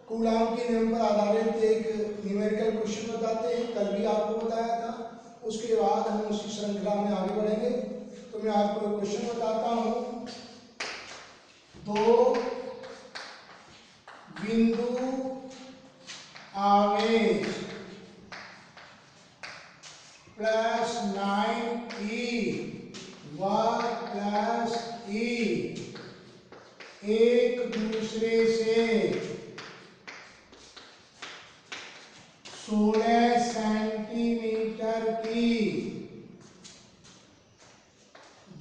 Coulomb के नियम पर आधारित एक न्यूमेरिकल क्वेश्चन बताते हैं, कल भी आपको बताया था। उसके बाद हम उसी श्रृंखला में आगे बढ़ेंगे। तो मैं आपको एक क्वेश्चन बताता हूं। दो बिंदु आवेश प्लस 9e व प्लस e एक दूसरे से 16 सेंटीमीटर की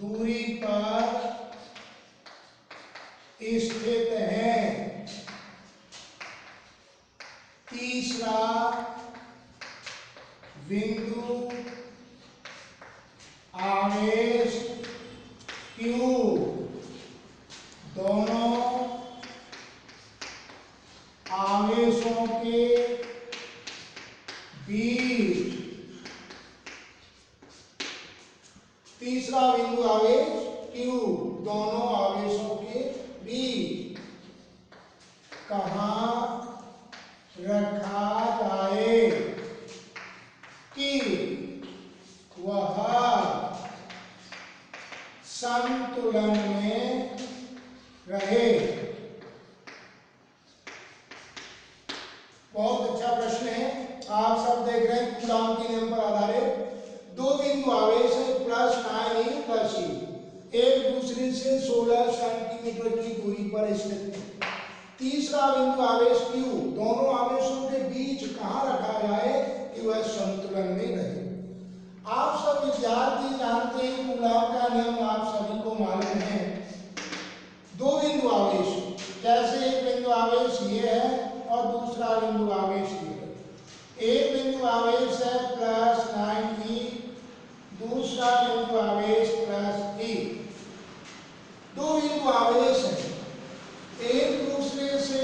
दूरी पर स्थित है। तीसरा बिंदु आवेश Q दोनों आवेशों के बीच, तीसरा बिंदु आवेश Q दोनों आवेशों के बीच कहाँ रखा जाए कि वह संतुलन में रहे। बहुत अच्छा प्रश्न है। आप सब देख रहे हैं कूलाम के नियम पर आधारित दो बिंदु आवेश है प्लस 9e प्लस e, एक दूसरे से 16 सेंटीमीटर की दूरी पर स्थित है। तीसरा बिंदु आवेश Q दोनों आवेशों के बीच कहाँ रखा जाए कि वह संतुलन में रहे। आप सब विद्यार्थी जानते हैं कूलाम का नियम आप सभी को मालूम है। दो बिंदु आवेश, जैसे एक बिंदु आवेश ये है और दूसरा बिंदु आवेश ये है। एक बिंदु आवेश है प्लस 9e, दूसरा बिंदु आवेश प्लस e। दो बिंदु आवेश है, एक दूसरे से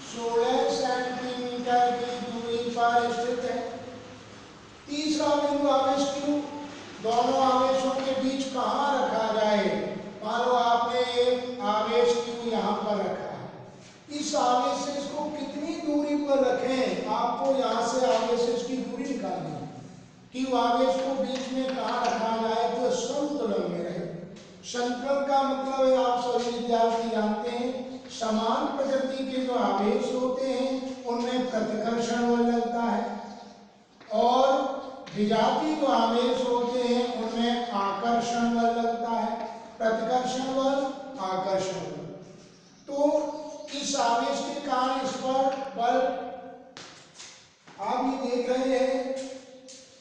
16 सेंटीमीटर की दूरी पर स्थित है। तीसरा बिंदु आवेश Q दोनों आवेशों के बीच कहाँ रखा जाए। मान लो आपने एक आवेश Q यहाँ पर रखा है, इस आवेश से इसको कितनी दूरी पर रखें, आपको यहाँ से आवेश से इसकी दूरी निकालनी है कि आवेश को बीच में कहाँ रखा जाए तो संतुलन में रहे। संतुलन का मतलब है आप सभी विद्यार्थी जानते हैं समान प्रकृति के जो आवेश होते हैं उनमें प्रतिकर्षण बल लगता है और विजातीय जो आवेश होते हैं उनमें आकर्षण बल लगता है। प्रतिकर्षण बल, आकर्षण बल। तो इस आवेश के कारण इस पर बल आप ये देख रहे हैं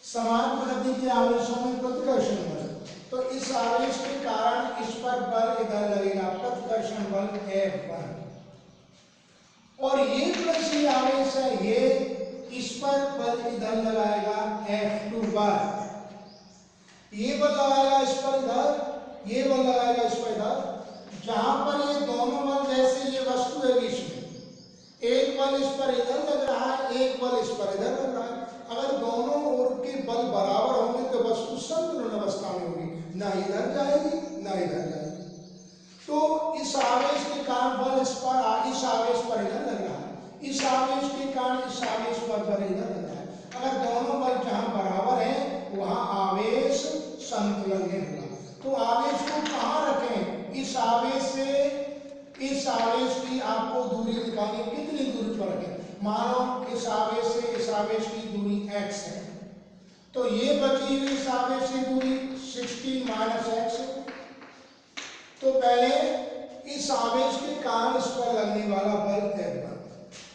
समान प्रकृति के आवेशों में प्रतिकर्षण बल, तो इस आवेश के कारण इस पर बल इधर लगेगा, प्रतिकर्षण बल F1। और ये प्लस ये आवेश है, ये इस पर बल इधर लगाएगा F2 बल। ये बल लगाएगा इस पर इधर, ये बल लगाएगा इस पर इधर। जहां पर ये दोनों बल, जैसे ये वस्तु है बीच में, एक बल इस पर इधर लग रहा है, एक बल इस पर इधर लग रहा है। अगर दोनों ओर के बल बराबर होंगे तो वस्तु संतुलन अवस्था में होगी, ना इधर जाएगी ना इधर जाएगी। तो इस आवेश के कारण बल इस आवेश पर इधर लग रहा है, इस आवेश के कारण इस आवेश पर बल इधर लग रहा है। अगर दोनों बल जहां बराबर हैं वहां आवेश संतुलन में होगा। तो आवेश को कहां रखें, इस आवेश से इस आवेश की आपको दूरी निकालनी, कितनी दूरी पर रखें। मानो इस आवेश से इस आवेश की दूरी x है, तो ये बची हुई इस आवेश की दूरी 16 - x है। तो पहले इस आवेश के कारण इस पर लगने वाला बल F1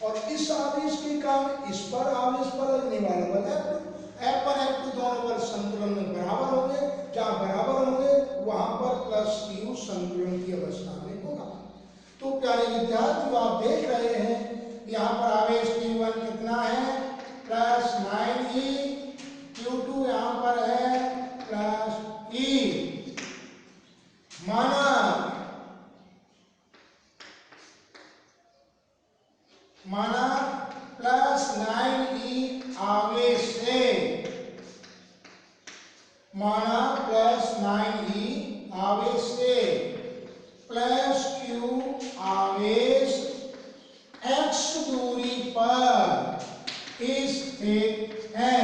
और इस आवेश के कारण इस पर आवेश पर लगने वाला बल F1 F2 दोनों बल संतुलन में बराबर होंगे। जहां बराबर होंगे वहां पर प्लस Q संतुलन की अवस्था में होगा। तो प्यारे विद्यार्थियों आप देख रहे हैं यहाँ पर आवेश Q1 कितना है प्लस 9e, Q2 यहाँ पर है प्लस e। माना प्लस 9e आवेश से, माना प्लस 9e आवेश से प्लस Q आवेश x स्थित है।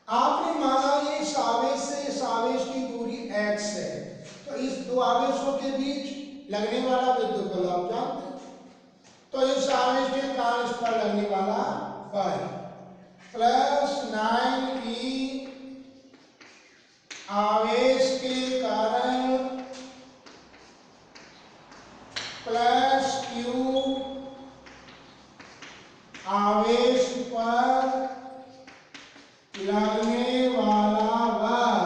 आपने माना ये इस आवेश से इस आवेश की दूरी x है, तो इस दो आवेशों के बीच लगने वाला विद्युत बल आप जानते हैं, तो इस आवेश के कारण इस पर लगने वाला बल प्लस 9e आवेश के कारण प्लस q आवेश पर लगने वाला बल,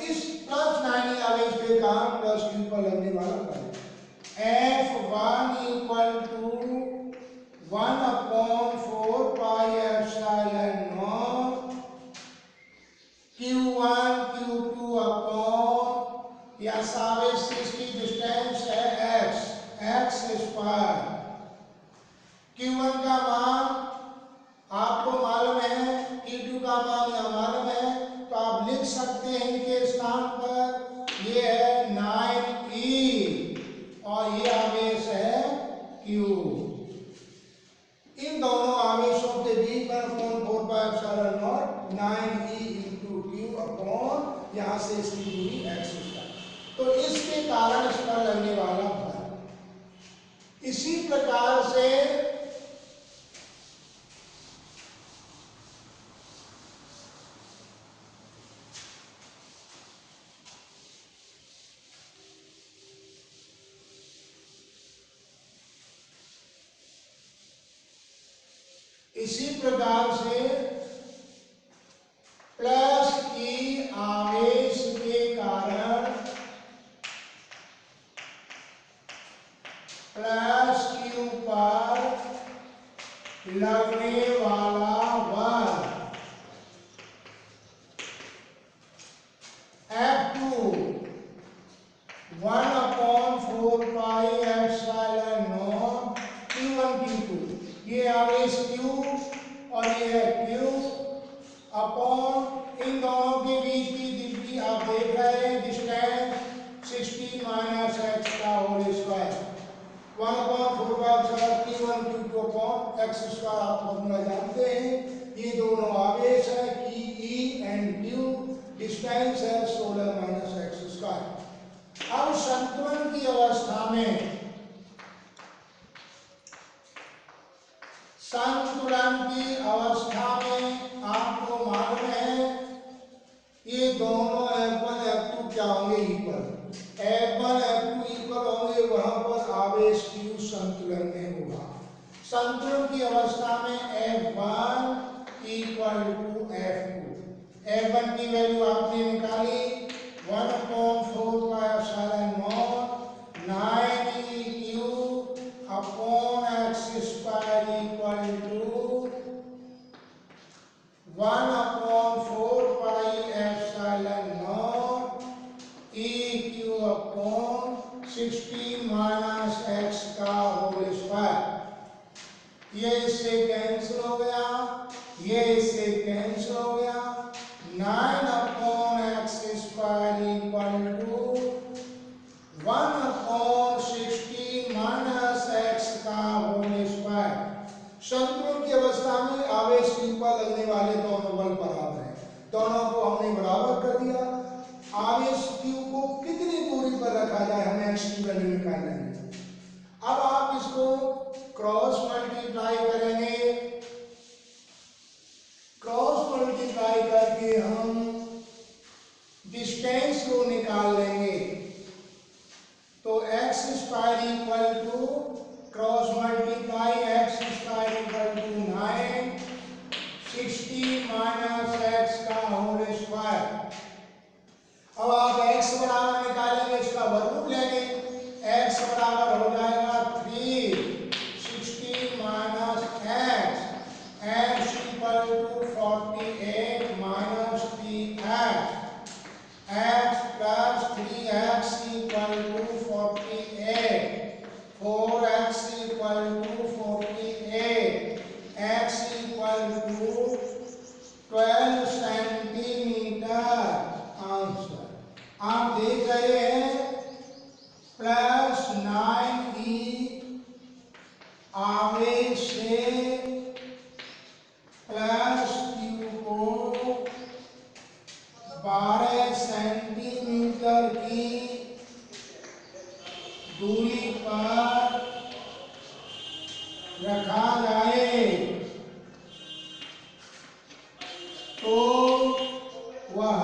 इस प्लस 9 आवेश के कारण प्लस q पर लगने वाला बल F1 equal to 1/4 pi epsilon naught Q1 Q2 upon या आवेश से इसकी डिस्टेंस है x स्क्वायर। Q1 का मान आपको मालूम है, Q2 का मान यहाँ मालूम है, तो आप लिख सकते हैं इनके स्थान पर ये है 9e और ये आवेश है Q। इन दोनों आवेशों के बीच में 4 पाई epsilon not 9e into Q upon यहाँ से इसकी दूरी x स्क्वायर, तो इसके कारण इस पर लगने वाला बल। इसी प्रकार से प्लस ई आवेश के कारण प्लस Q पर लगने वाला बल F2 1/4 pi epsilon naught Q1 Q2, ये आवेश Q और ये है Q अपॉन इन दोनों के बीच की दूरी आप देख रहे हैं डिस्टेंस 16 माइनस x का होल स्क्वायर 1/4 पाई Q1 Q2 upon x square. आप फॉर्मूला जानते हैं, ये दोनों आवेश है कि E एंड Q, डिस्टेंस है 16 माइनस x स्क्वायर। अब संतुलन की अवस्था में आपको मालूम है ये दोनों F1 F2 क्या होंगे, इक्वल। F1 F2 इक्वल होंगे, वहां पर आवेश Q संतुलन में होगा। संतुलन की अवस्था में F1 equal to F2, F1 की वैल्यू आपने निकाली 1/4 pi epsilon naught 9eq upon x square equal to 1/4 pi epsilon naught eq upon 16 minus x का होल स्क्वायर। ये इससे कैंसिल हो गया, ये इससे कैंसिल हो गया, 9/x square equal to 1/16 minus x का होल स्क्वायर। संतुलन की अवस्था में आवेश Q पर लगने वाले दोनों बल बराबर हैं, दोनों को हमने बराबर कर दिया। आवेश Q को कितनी दूरी पर रखा जाए, हमें x की वैल्यू निकालनी है। अब आप इसको क्रॉस मल्टीप्लाई करेंगे, क्रॉस मल्टीप्लाई करके हम डिस्टेंस को निकाल लेंगे, तो x square equal to cross multiply x square equal to 9 16 minus x का होल स्क्वायर। अब आप x बराबर निकालेंगे, इसका वर्गमूल लेंगे, x बराबर हो जाएगा 3 16 minus x equal to 48 minus 3x plus 3x equal to 48 4x equal to 48 x equal to 12 centimetre answer. आप देख रहे हैं की दूरी पर रखा जाए तो वह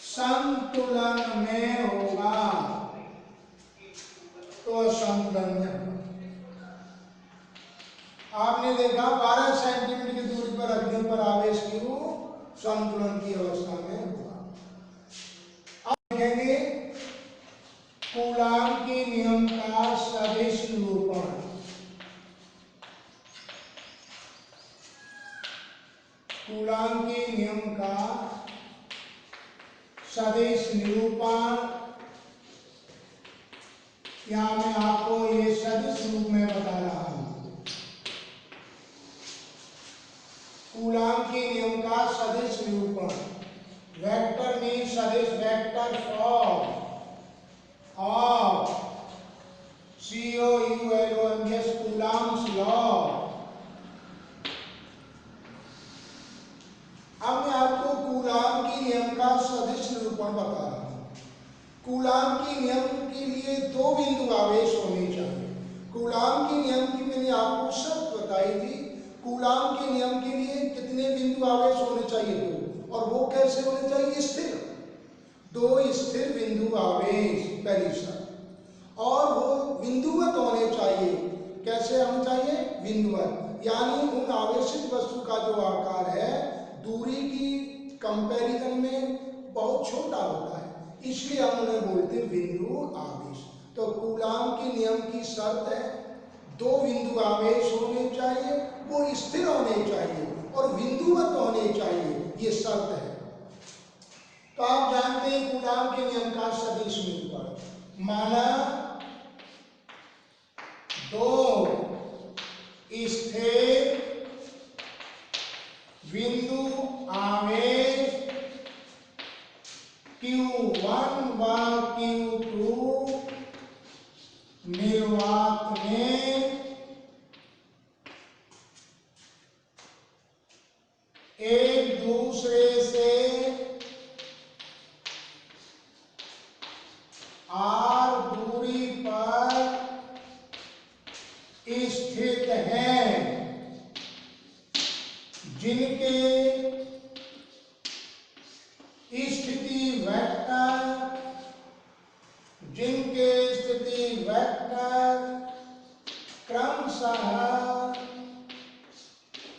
संतुलन में होगा, तो संतुलन में होगा। आपने देखा 12 सेंटीमीटर की दूरी पर रखने पर आवेश क्यू संतुलन की अवस्था में होगा। अब देखेंगे कूलाम के नियम का सदिश निरूपण। कूलाम के नियम का सदिश निरूपण, यहां मैं आपको ये सदिश रूप में बता रहा हूं। कूलाम के नियम का सदिश निरूपण, वेक्टर में सदिश vector form of COULOMBS coulombs law. अब मैं आपको कूलाम के नियम का सदिश निरूपण बता रहा हूं। कूलाम के नियम के लिए दो बिंदु आवेश होने चाहिए। कूलाम के नियम की मैंने आपको शर्त बताई थी। कूलाम के नियम के लिए कितने बिंदु आवेश होने चाहिए? दो। और वो कैसे होने चाहिए? स्थिर। दो स्थिर बिंदु आवेश, पहली शर्त। और वो बिंदुवत होने चाहिए। कैसे होने चाहिए? बिंदुवत, यानी उन आवेशित वस्तु का जो आकार है दूरी की कंपैरिजन में बहुत छोटा होता है, इसलिए हम उन्हें बोलते हैं बिंदु आवेश। तो कूलाम के नियम की शर्त है दो बिंदु आवेश होने चाहिए, वो स्थिर होने चाहिए और बिंदुवत होने चाहिए, ये शर्त है। तो आप जानते हैं कूलाम के नियम का सदिश निरूपण। माना दो स्थिर बिंदु आवेश Q1 व Q2 निर्वात में एक दूसरे से r दूरी पर स्थित हैं, जिनके स्थिति वेक्टर क्रमशः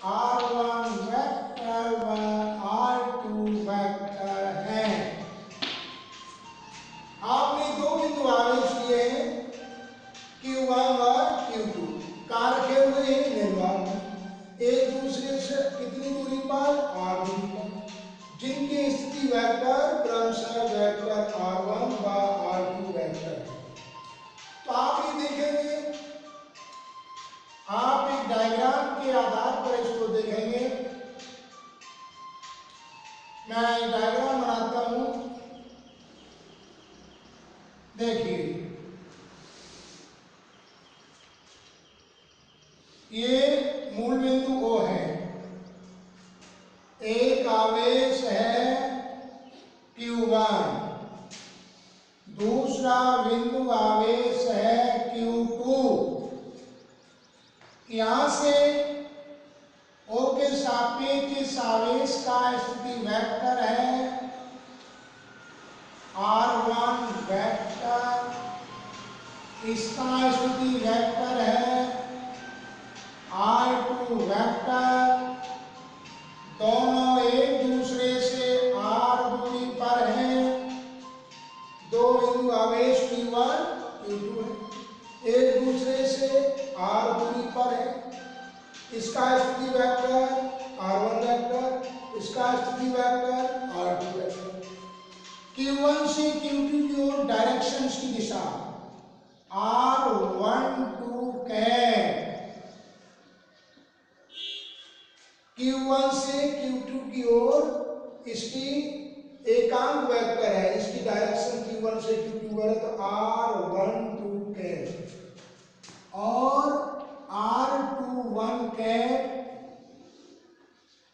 r1 वेक्टर व r2 वेक्टर हैं। आपने दो बिंदु आवेश लिए हैं Q1 और Q2, कहाँ रखे हुए हैं? निर्वात। एक दूसरे से कितनी दूरी पर? r दूरी पर, जिनके स्थिति वेक्टर क्रमशः वेक्टर r1 व r2 वेक्टर। तो आप ये देखेंगे, आप एक डायग्राम के आधार पर इसको देखेंगे। मैं एक डायग्राम बनाता हूं, देखिए ये मूल बिंदु O है, एक आवेश है Q1, दूसरा बिंदु आवेश है Q2। यहां से O के सापेक्ष इस आवेश का स्थिति वेक्टर है r1 वेक्टर, इसका स्थिति वेक्टर है r2 वेक्टर। दोनों एक दूसरे से r दूरी पर हैं। दो बिंदु आवेश Q1 Q2 है, एक दूसरे से r दूरी पर है। इसका स्थिति वेक्टर r1 वेक्टर, इसका स्थिति वेक्टर r2 वेक्टर। Q1 से Q2 की ओर डायरेक्शंस की दिशा r12 कैप, Q1 से Q2 की ओर इसकी एकांक वेक्टर है, इसकी डायरेक्शन Q1 से Q2 है तो r12 कैप और r21 कैप,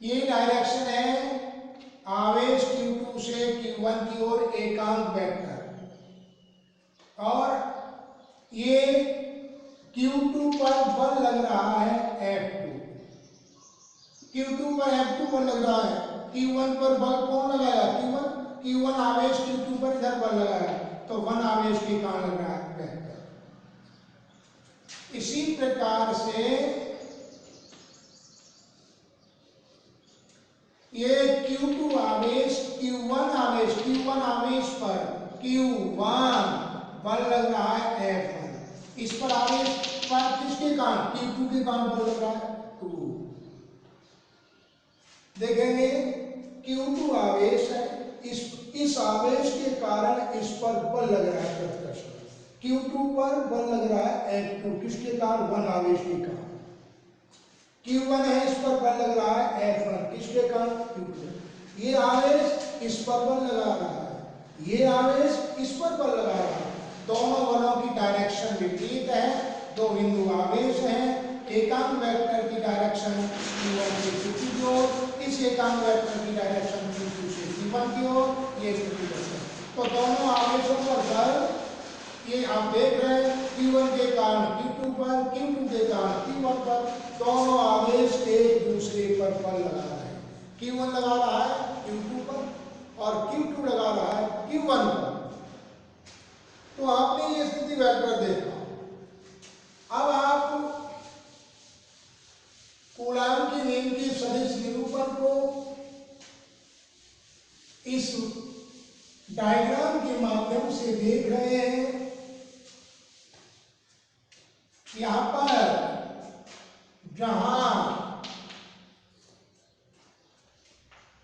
ये डायरेक्शन है आवेश Q2 से Q1 की ओर एकांक वेक्टर, और ये Q2 पर बल लग रहा है F2, Q2 पर F2 बल लग रहा है, Q1 पर बल कौन लगाया, Q1 आवेश Q2 पर इधर बल लगाया, तो 1 आवेश के कारण लग रहा है वेक्टर। इसी प्रकार से ये Q2 आवेश Q1 आवेश पर Q1 बल लग रहा है F1, इस पर आवेश पर किसके कारण, Q2 के कारण बल लग रहा है 2। देखेंगे Q2 आवेश है, इस आवेश के कारण इस पर बल लग रहा है प्रतिकर्षण, Q2 पर बल लग रहा है F2, किसके कारण, 1 आवेश के कारण। Q1 है, इस पर बल लग रहा है F1, किसके कारण, Q2। ये आवेश इस पर बल लगा रहा है, ये आवेश इस पर बल लगा रहा है, दोनों बलों की डायरेक्शन विपरीत है, दो बिंदु आवेश हैं, एकांक वेक्टर की डायरेक्शन Q1 से Q2 की ओर, इस एकांक वेक्टर की डायरेक्शन Q2 से Q1 की ओर, ये स्थिति है। तो दोनों आवेशों पर बल, ये आप देख रहे हैं, Q1 के कारण Q2 पर, Q2 के कारण Q1 पर, दोनों आवेश एक दूसरे पर बल लगा रहे हैं। Q1 लगा रहा है Q2 पर और Q2 लगा रहा है Q1 पर। तो आपने ये स्थिति वेक्टर देखा। अब आप कूलाम के नियम के सदिश निरूपण को इस डायग्राम के माध्यम से देख रहे हैं। यहां पर जहां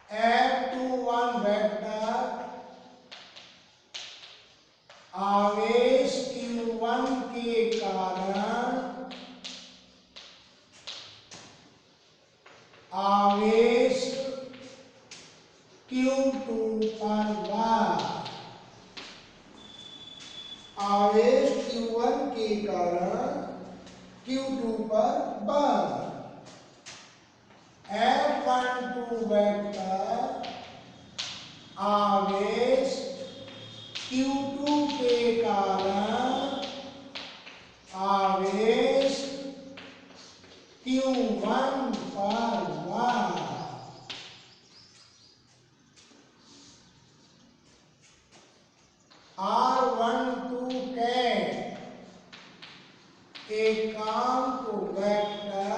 F21 वेक्टर आवेश Q1 के कारण आवेश Q2 पर बल, आवेश Q1 के कारण Q2 पर बल, F12 वेक्टर आवेश Q2 के कारण आवेश Q1 पर बल। R12 के एकांक वेक्टर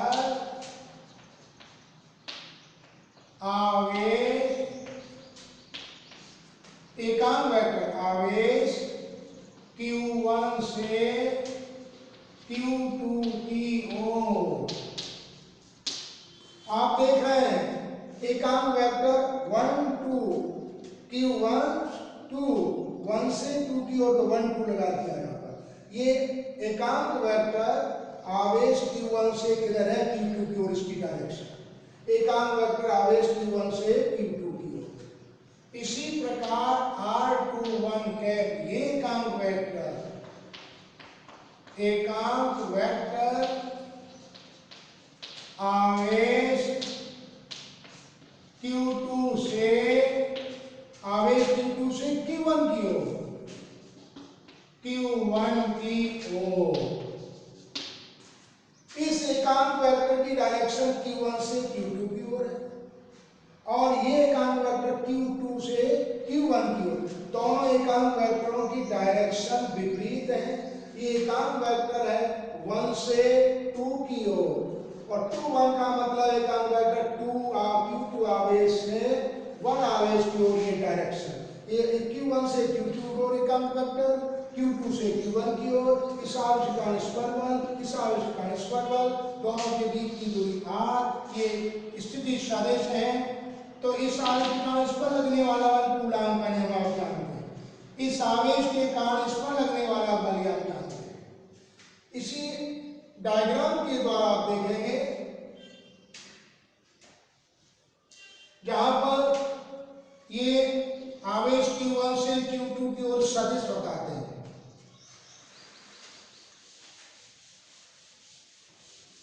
आवेश, एकांक वेक्टर आवेश Q1 से Q2 की ओर। आप देख रहे हैं एकांक वेक्टर 1 2 Q1 2, 1 से 2 की ओर, तो 1 2 लगा दिया यहाँ पर। ये एकांक वेक्टर आवेश Q1 से किधर है, Q2 की ओर, इसकी डायरेक्शन। एकांक वेक्टर आवेश Q1 से Q2 की ओर। इसी प्रकार R21 के ये एकांक वेक्टर आवेश Q2 से Q1 की ओर, Q1 की ओर। इस एकांक वेक्टर की डायरेक्शन Q1 से Q2 की ओर है, और ये एकांक वेक्टर Q2 से Q1 की ओर। दोनों एकांक वेक्टरों की डायरेक्शन विपरीत है। ये एकांक वेक्टर है 1 से 2 की ओर, और 2 1 का मतलब एकांक वेक्टर Q2 आवेश से 1 आवेश की ओर, ये डायरेक्शन। ये Q1 से Q2 की ओर एकांक वेक्टर, Q2 से Q1 की ओर, इस आवेश का इस पर बल, इस आवेश का इस पर बल, दोनों के बीच की दूरी r, ये स्थिति सदिश है। तो इस आवेश का इस पर लगने वाला बल कूलाम का नियम आप जानते हैं, इस आवेश के कारण इस पर लगने वाला बल आप जानते हैं। इसी डायग्राम के द्वारा आप देखेंगे जहां पर ये आवेश Q1 से Q2 की ओर सदिश बताते हैं।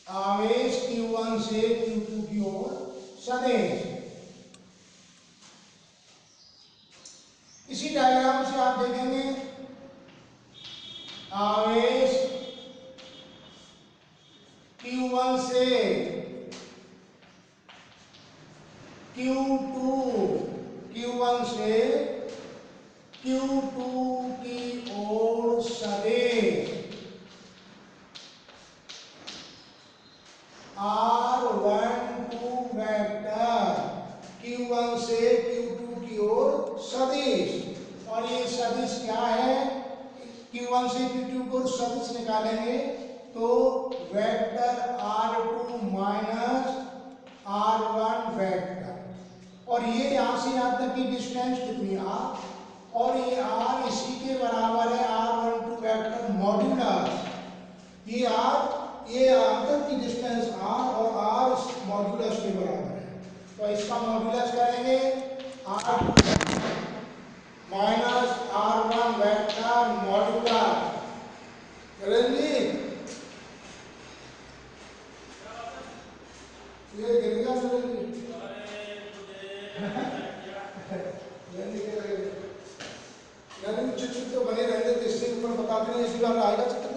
आवेश Q1 से Q2 की ओर सदिश। इसी डायग्राम से आप देखेंगे आवेश Q1 से Q2, Q1 से Q2 की ओर सदिश R12 वेक्टर Q1 से Q2 की ओर सदिश। और ये सदिश क्या है? Q1 से Q2 को सदिश निकालेंगे तो vector R2 minus R1 vector, और ये यहां से यहां तक की डिस्टेंस कितनी R, और ये R इसी के बराबर है R12 वेक्टर मॉड्यूलस। ये यहाँ तक की डिस्टेंस R और R मॉड्यूलस के बराबर है, तो इसका मॉड्यूलस करेंगे R2 minus R1 vector modulus. करेंगे ये गिर गया चित्र तो बने रहने, इससे ऊपर बताते नहीं, इसी बार आएगा चित्र।